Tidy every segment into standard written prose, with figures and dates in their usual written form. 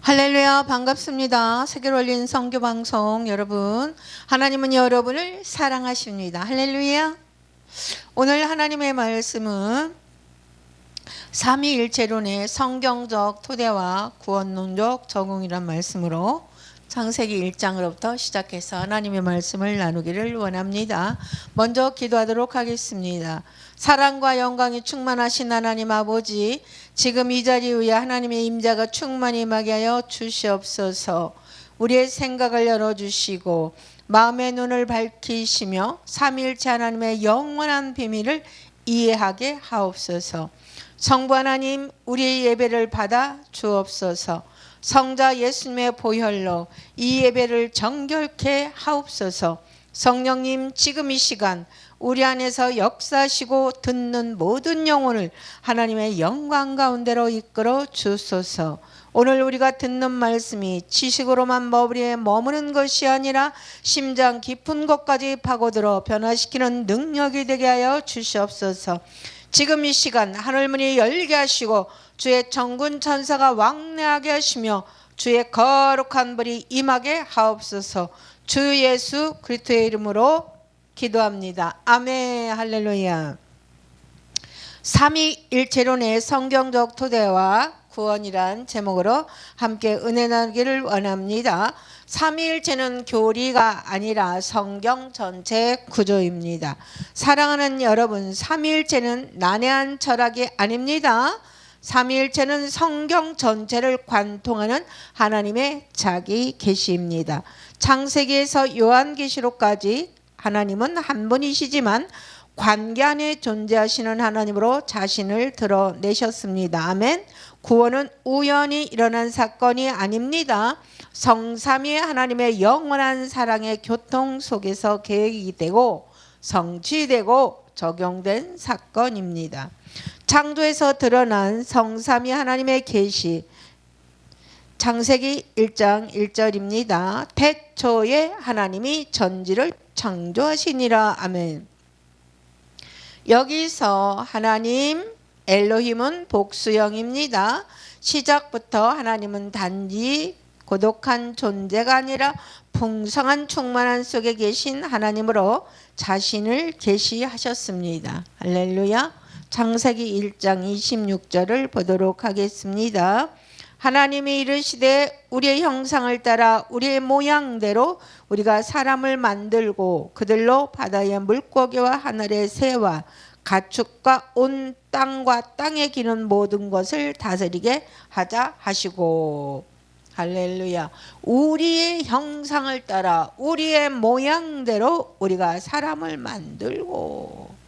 할렐루야, 반갑습니다. 세계로 올린 선교방송 여러분, 하나님은 여러분을 사랑하십니다. 할렐루야. 오늘 하나님의 말씀은 삼위일체론의 성경적 토대와 구원론적 적용이란 말씀으로 창세기 1장으로부터 시작해서 하나님의 말씀을 나누기를 원합니다. 먼저 기도하도록 하겠습니다. 사랑과 영광이 충만하신 하나님 아버지, 지금 이 자리 위에 하나님의 임재가 충만히 임하게 하여 주시옵소서. 우리의 생각을 열어주시고 마음의 눈을 밝히시며 삼위일체 하나님의 영원한 비밀을 이해하게 하옵소서. 성부 하나님, 우리의 예배를 받아 주옵소서. 성자 예수님의 보혈로 이 예배를 정결케 하옵소서. 성령님, 지금 이 시간 우리 안에서 역사하시고 듣는 모든 영혼을 하나님의 영광 가운데로 이끌어 주소서. 오늘 우리가 듣는 말씀이 지식으로만 머리에 머무는 것이 아니라 심장 깊은 곳까지 파고들어 변화시키는 능력이 되게 하여 주시옵소서. 지금 이 시간 하늘문이 열게 하시고 주의 천군 천사가 왕래하게 하시며 주의 거룩한 불이 임하게 하옵소서. 주 예수 그리스도의 이름으로 기도합니다. 아멘. 할렐루야. 삼위일체론의 성경적 토대와 구원이란 제목으로 함께 은혜 나누기를 원합니다. 삼위일체는 교리가 아니라 성경 전체 구조입니다. 사랑하는 여러분, 삼위일체는 난해한 철학이 아닙니다. 삼위일체는 성경 전체를 관통하는 하나님의 자기 계시입니다. 창세기에서 요한계시록까지 하나님은 한 분이시지만 관계 안에 존재하시는 하나님으로 자신을 드러내셨습니다. 아멘. 구원은 우연히 일어난 사건이 아닙니다. 성삼위 하나님의 영원한 사랑의 교통 속에서 계획이 되고 성취되고 적용된 사건입니다. 창조에서 드러난 성삼위 하나님의 계시, 창세기 1장 1절입니다. 태초에 하나님이 전지를 창조하시니라. 아멘. 여기서 하나님 엘로힘은 복수형입니다. 시작부터 하나님은 단지 고독한 존재가 아니라 풍성한 충만한 속에 계신 하나님으로 자신을 계시하셨습니다. 할렐루야. 창세기 1장 26절을 보도록 하겠습니다. 하나님이 이르시되 우리의 형상을 따라 우리의 모양대로 우리가 사람을 만들고 그들로 바다의 물고기와 하늘의 새와 가축과 온 땅과 땅에 기는 모든 것을 다스리게 하자 하시고. 할렐루야. 우리의 형상을 따라 우리의 모양대로 우리가 사람을 만들고.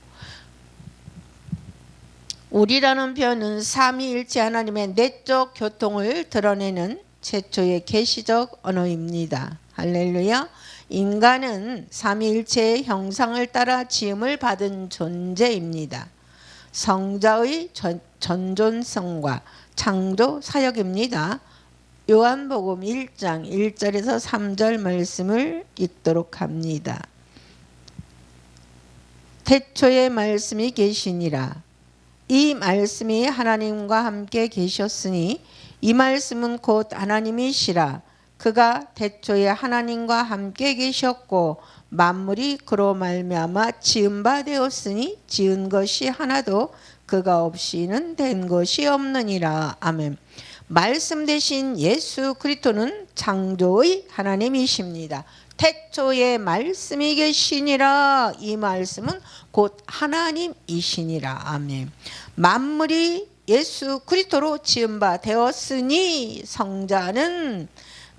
우리라는 표현은 삼위일체 하나님의 내적 교통을 드러내는 최초의 계시적 언어입니다. 할렐루야. 인간은 삼위일체의 형상을 따라 지음을 받은 존재입니다. 성자의 전존성과 창조 사역입니다. 요한복음 1장 1절에서 3절 말씀을 읽도록 합니다. 태초에 말씀이 계시니라. 이 말씀이 하나님과 함께 계셨으니 이 말씀은 곧 하나님이시라. 그가 태초에 하나님과 함께 계셨고 만물이 그로 말미암아 지은 바 되었으니 지은 것이 하나도 그가 없이는 된 것이 없느니라. 아멘. 말씀 대신 예수 그리스도는 창조의 하나님이십니다. 태초에 말씀이 계시니라. 이 말씀은 곧 하나님이시니라. 아멘. 만물이 예수 그리스도로 지은 바 되었으니 성자는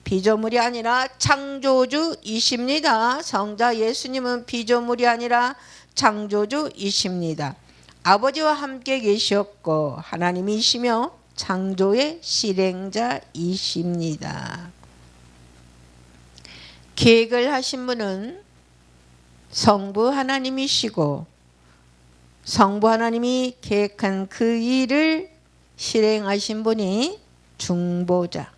피조물이 아니라 창조주이십니다. 성자 예수님은 피조물이 아니라 창조주이십니다. 아버지와 함께 계셨고 하나님이시며 창조의 실행자이십니다. 계획을 하신 분은 성부 하나님이시고 성부 하나님이 계획한 그 일을 실행하신 분이 중보자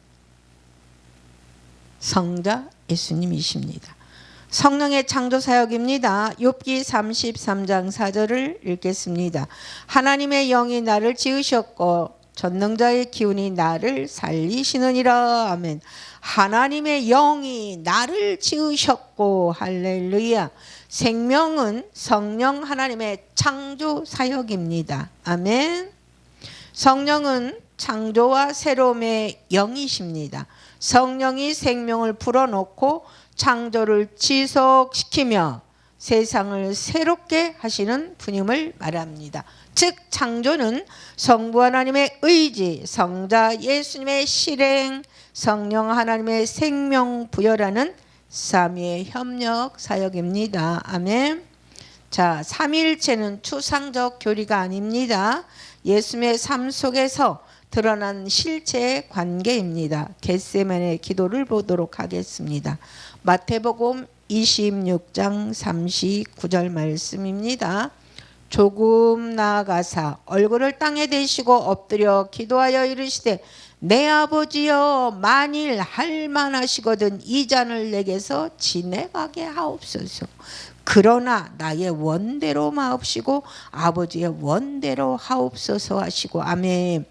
성자 예수님이십니다. 성령의 창조 사역입니다. 욥기 33장 4절을 읽겠습니다. 하나님의 영이 나를 지으셨고 전능자의 기운이 나를 살리시느니라. 아멘. 하나님의 영이 나를 지으셨고 할렐루야. 생명은 성령 하나님의 창조 사역입니다. 아멘. 성령은 창조와 새로움의 영이십니다. 성령이 생명을 불어넣고 창조를 지속시키며 세상을 새롭게 하시는 분임을 말합니다. 즉 창조는 성부 하나님의 의지, 성자 예수님의 실행, 성령 하나님의 생명 부여라는 삼위의 협력 사역입니다. 아멘. 자, 삼위일체는 추상적 교리가 아닙니다. 예수님의 삶 속에서 드러난 실체의 관계입니다. 겟세마네 기도를 보도록 하겠습니다. 마태복음 26장 39절 말씀입니다. 조금 나아가사 얼굴을 땅에 대시고 엎드려 기도하여 이르시되 내 아버지여 만일 할만하시거든 이 잔을 내게서 지내가게 하옵소서. 그러나 나의 원대로 마옵시고 아버지의 원대로 하옵소서 하시고 아멘.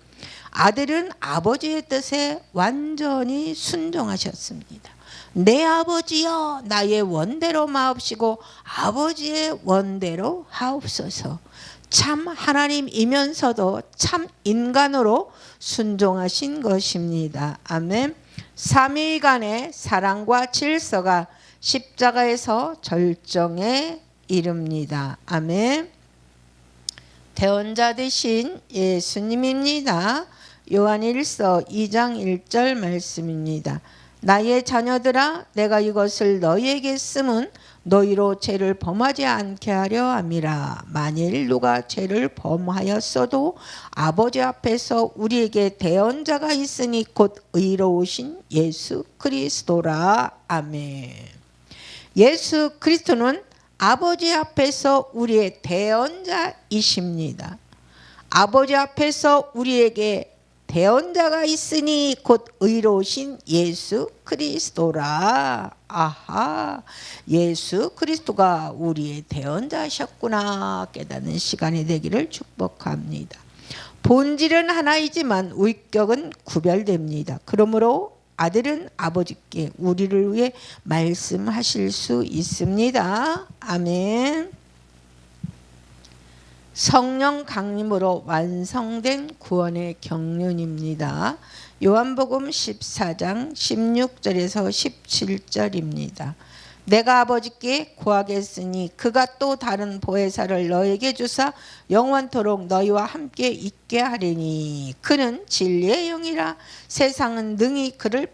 아들은 아버지의 뜻에 완전히 순종하셨습니다. 내 아버지여 나의 원대로 마옵시고 아버지의 원대로 하옵소서. 참 하나님이면서도 참 인간으로 순종하신 것입니다. 아멘. 삼위 간의 사랑과 질서가 십자가에서 절정에 이릅니다. 아멘. 대언자 되신 예수님입니다. 요한일서 2장 1절 말씀입니다. 나의 자녀들아 내가 이것을 너희에게 쓰면 너희로 죄를 범하지 않게 하려 함이라. 만일 누가 죄를 범하였어도 아버지 앞에서 우리에게 대언자가 있으니 곧 의로우신 예수 그리스도라. 아멘. 예수 그리스도는 아버지 앞에서 우리의 대언자이십니다. 아버지 앞에서 우리에게 대언자가 있으니 곧 의로우신 예수 그리스도라. 아하, 예수 그리스도가 우리의 대언자셨구나 깨닫는 시간이 되기를 축복합니다. 본질은 하나이지만 위격은 구별됩니다. 그러므로 아들은 아버지께 우리를 위해 말씀하실 수 있습니다. 아멘. 성령 강림으로 완성된 구원의 경륜입니다. 요한복음 14장 16절에서 17절입니다. 내가 아버지께 구하겠으니 그가 또 다른 보혜사를 너에게 주사 영원토록 너희와 함께 있게 하리니 그는 진리의 영이라. 세상은 능히 그를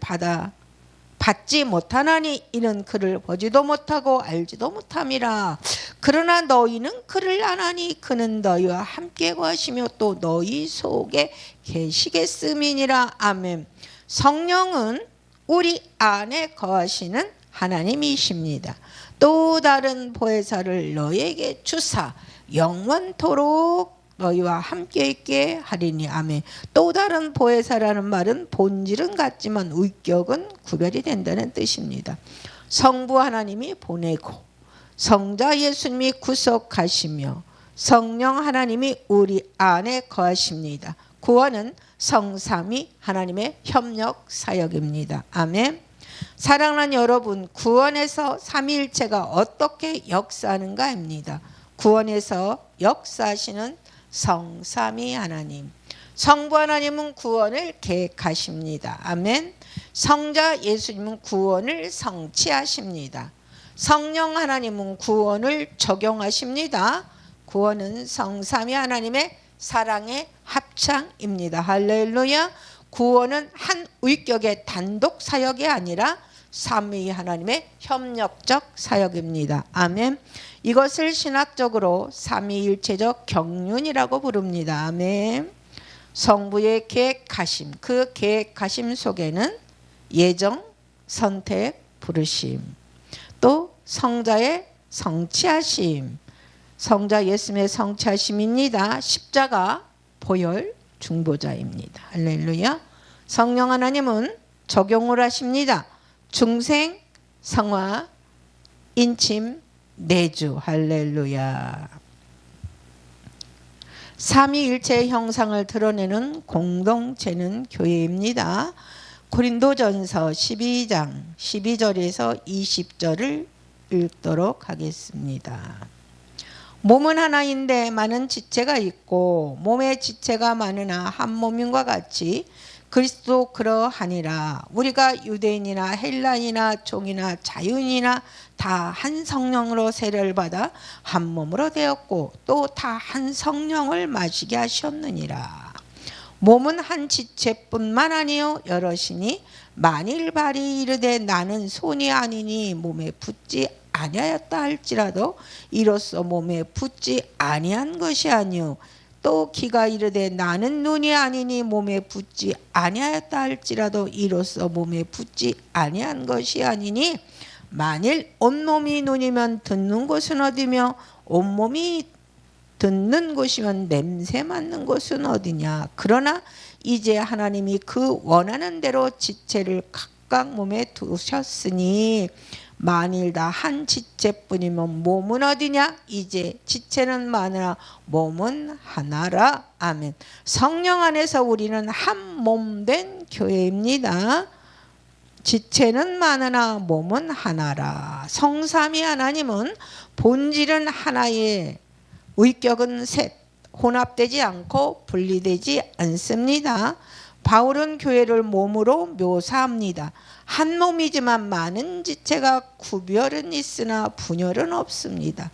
받지 못하나니 이는 그를 보지도 못하고 알지도 못함이라. 그러나 너희는 그를 아나니 그는 너희와 함께 거하시며 또 너희 속에 계시겠음이니라. 아멘. 성령은 우리 안에 거하시는 하나님이십니다. 또 다른 보혜사를 너희에게 주사 영원토록 너희와 함께 있게 하리니. 아멘. 또 다른 보혜사라는 말은 본질은 같지만 위격은 구별이 된다는 뜻입니다. 성부 하나님이 보내고 성자 예수님이 구속하시며 성령 하나님이 우리 안에 거하십니다. 구원은 성삼위 하나님의 협력 사역입니다. 아멘. 사랑하는 여러분, 구원에서 삼위일체가 어떻게 역사하는가입니다. 구원에서 역사하시는 성삼위 하나님, 성부 하나님은 구원을 계획하십니다. 아멘. 성자 예수님은 구원을 성취하십니다. 성령 하나님은 구원을 적용하십니다. 구원은 성삼위 하나님의 사랑의 합창입니다. 할렐루야. 구원은 한 위격의 단독 사역이 아니라 삼위 하나님의 협력적 사역입니다. 아멘. 이것을 신학적으로 삼위일체적 경륜이라고 부릅니다. 아멘. 성부의 계획하심, 그 계획하심 속에는 예정, 선택, 부르심, 또 성자의 성취하심, 성자 예수님의 성취하심입니다. 십자가, 보혈, 중보자입니다. 할렐루야. 성령 하나님은 적용을 하십니다. 중생, 성화, 인침, 내주. 할렐루야. 삼위일체의 형상을 드러내는 공동체는 교회입니다. 고린도전서 12장 12절에서 20절을 읽도록 하겠습니다. 몸은 하나인데 많은 지체가 있고 몸의 지체가 많으나 한 몸인과 같이 그리스도 그러하니라. 우리가 유대인이나 헬라인이나 종이나 자유인이나 다 한 성령으로 세례를 받아 한 몸으로 되었고 또 다 한 성령을 마시게 하셨느니라. 몸은 한 지체뿐만 아니요 여럿이니 만일 발이 이르되 나는 손이 아니니 몸에 붙지 아니하였다 할지라도 이로써 몸에 붙지 아니한 것이 아니요 또 귀가 이르되 나는 눈이 아니니 몸에 붙지 아니하였다 할지라도 이로써 몸에 붙지 아니한 것이 아니니 만일 온몸이 눈이면 듣는 곳은 어디며 온몸이 듣는 곳이면 냄새 맡는 곳은 어디냐. 그러나 이제 하나님이 그 원하는 대로 지체를 각각 몸에 두셨으니 만일 다 한 지체뿐이면 몸은 어디냐. 이제 지체는 많으나 몸은 하나라. 아멘. 성령 안에서 우리는 한 몸 된 교회입니다. 지체는 많으나 몸은 하나라. 성삼위 하나님은 본질은 하나에 의격은 셋, 혼합되지 않고 분리되지 않습니다. 바울은 교회를 몸으로 묘사합니다. 한 몸이지만 많은 지체가 구별은 있으나 분열은 없습니다.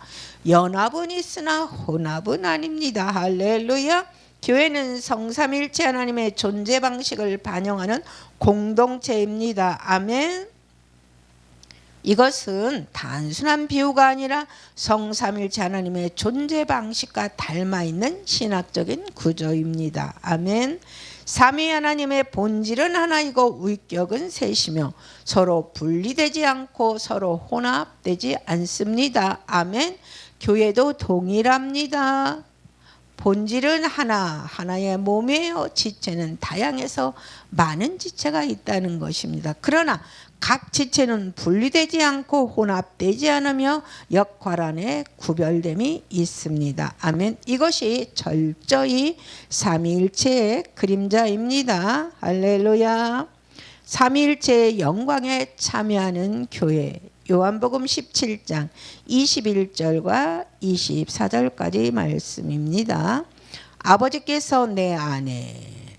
연합은 있으나 혼합은 아닙니다. 할렐루야. 교회는 성삼일체 하나님의 존재 방식을 반영하는 공동체입니다. 아멘. 이것은 단순한 비유가 아니라 성삼일체 하나님의 존재 방식과 닮아있는 신학적인 구조입니다. 아멘. 삼위 하나님의 본질은 하나이고 위격은 셋이며 서로 분리되지 않고 서로 혼합되지 않습니다. 아멘. 교회도 동일합니다. 본질은 하나의 몸이에요. 지체는 다양해서 많은 지체가 있다는 것입니다. 그러나 각 지체는 분리되지 않고 혼합되지 않으며 역할 안에 구별됨이 있습니다. 아멘. 이것이 철저히 삼위일체의 그림자입니다. 할렐루야. 삼위일체의 영광에 참여하는 교회. 요한복음 17장 21절과 24절까지 말씀입니다. 아버지께서 내 안에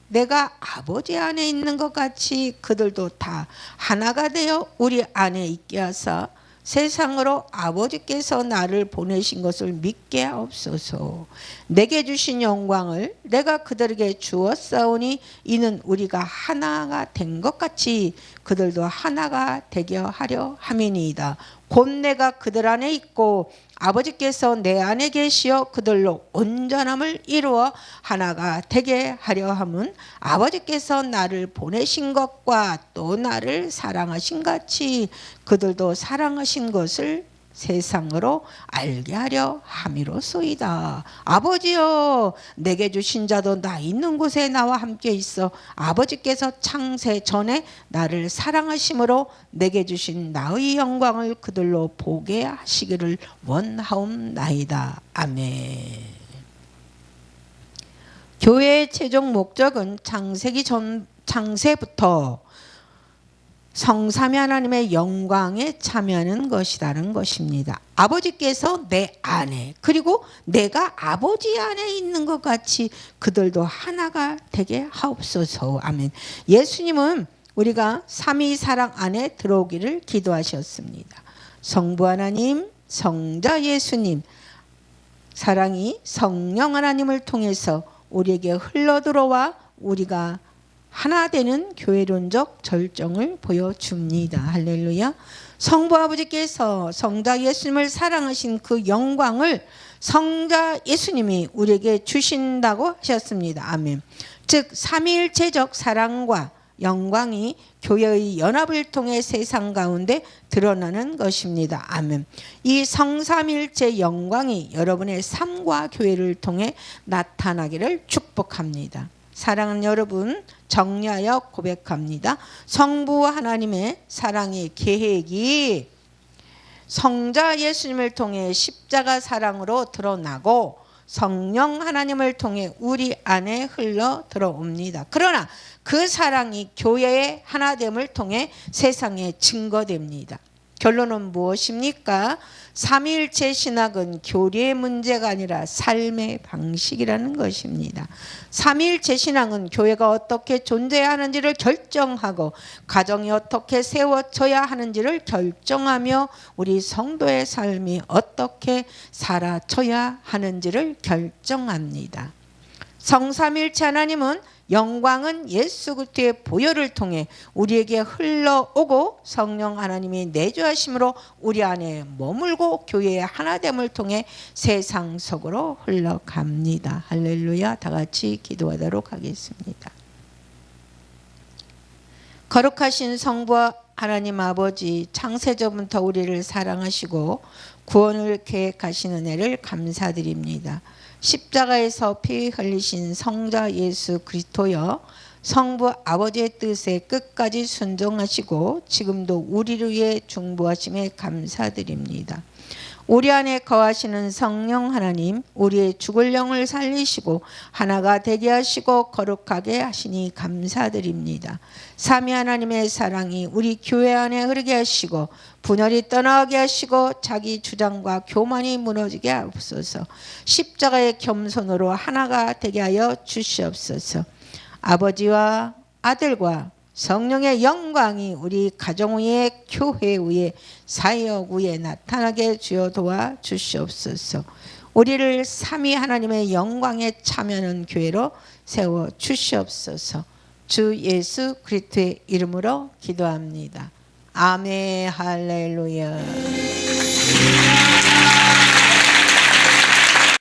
내가 아버지 안에 있는 것 같이 그들도 다 하나가 되어 우리 안에 있게 하사 세상으로 아버지께서 나를 보내신 것을 믿게 하옵소서. 내게 주신 영광을 내가 그들에게 주었사오니 이는 우리가 하나가 된 것 같이 그들도 하나가 되게 하려 함이니이다. 곧 내가 그들 안에 있고 아버지께서 내 안에 계시어 그들로 온전함을 이루어 하나가 되게 하려 함은 아버지께서 나를 보내신 것과 또 나를 사랑하신 같이 그들도 사랑하신 것을 세상으로 알게 하려 함이로소이다. 아버지여, 내게 주신 자도 나 있는 곳에 나와 함께 있어 아버지께서 창세 전에 나를 사랑하심으로 내게 주신 나의 영광을 그들로 보게 하시기를 원하옵나이다. 아멘. 교회의 최종 목적은 창세부터 성삼위 하나님의 영광에 참여하는 것이라는 것입니다. 아버지께서 내 안에 그리고 내가 아버지 안에 있는 것 같이 그들도 하나가 되게 하옵소서. 아멘. 예수님은 우리가 삼위 사랑 안에 들어오기를 기도하셨습니다. 성부 하나님, 성자 예수님, 사랑이 성령 하나님을 통해서 우리에게 흘러들어와 우리가 하나 되는 교회론적 절정을 보여줍니다. 할렐루야. 성부 아버지께서 성자 예수님을 사랑하신 그 영광을 성자 예수님이 우리에게 주신다고 하셨습니다. 아멘. 즉 삼위일체적 사랑과 영광이 교회의 연합을 통해 세상 가운데 드러나는 것입니다. 아멘. 이 성삼일체 영광이 여러분의 삶과 교회를 통해 나타나기를 축복합니다. 사랑하는 여러분, 정리하여 고백합니다. 성부 하나님의 사랑의 계획이 성자 예수님을 통해 십자가 사랑으로 드러나고 성령 하나님을 통해 우리 안에 흘러 들어옵니다. 그러나 그 사랑이 교회의 하나됨을 통해 세상에 증거됩니다. 결론은 무엇입니까? 삼위일체 신학은 교리의 문제가 아니라 삶의 방식이라는 것입니다. 삼위일체 신앙은 교회가 어떻게 존재해야 하는지를 결정하고 가정이 어떻게 세워져야 하는지를 결정하며 우리 성도의 삶이 어떻게 살아져야 하는지를 결정합니다. 성삼일체 하나님은 영광은 예수 그리스도의 보혈을 통해 우리에게 흘러오고 성령 하나님이 내주하심으로 우리 안에 머물고 교회의 하나됨을 통해 세상 속으로 흘러갑니다. 할렐루야. 다 같이 기도하도록 하겠습니다. 거룩하신 성부 하나님 아버지, 창세전부터 우리를 사랑하시고 구원을 계획하신 은혜를 감사드립니다. 십자가에서 피 흘리신 성자 예수 그리스도여, 성부 아버지의 뜻에 끝까지 순종하시고 지금도 우리를 위해 중보하심에 감사드립니다. 우리 안에 거하시는 성령 하나님, 우리의 죽을 영을 살리시고 하나가 되게 하시고 거룩하게 하시니 감사드립니다. 삼위 하나님의 사랑이 우리 교회 안에 흐르게 하시고 분열이 떠나게 하시고 자기 주장과 교만이 무너지게 하옵소서. 십자가의 겸손으로 하나가 되게 하여 주시옵소서. 아버지와 아들과 성령의 영광이 우리 가정 위에, 교회 위에, 사역 위에 나타나게 주여 도와 주시옵소서. 우리를 삼위 하나님의 영광에 참여하는 교회로 세워 주시옵소서. 주 예수 그리스도의 이름으로 기도합니다. 아멘. 할렐루야.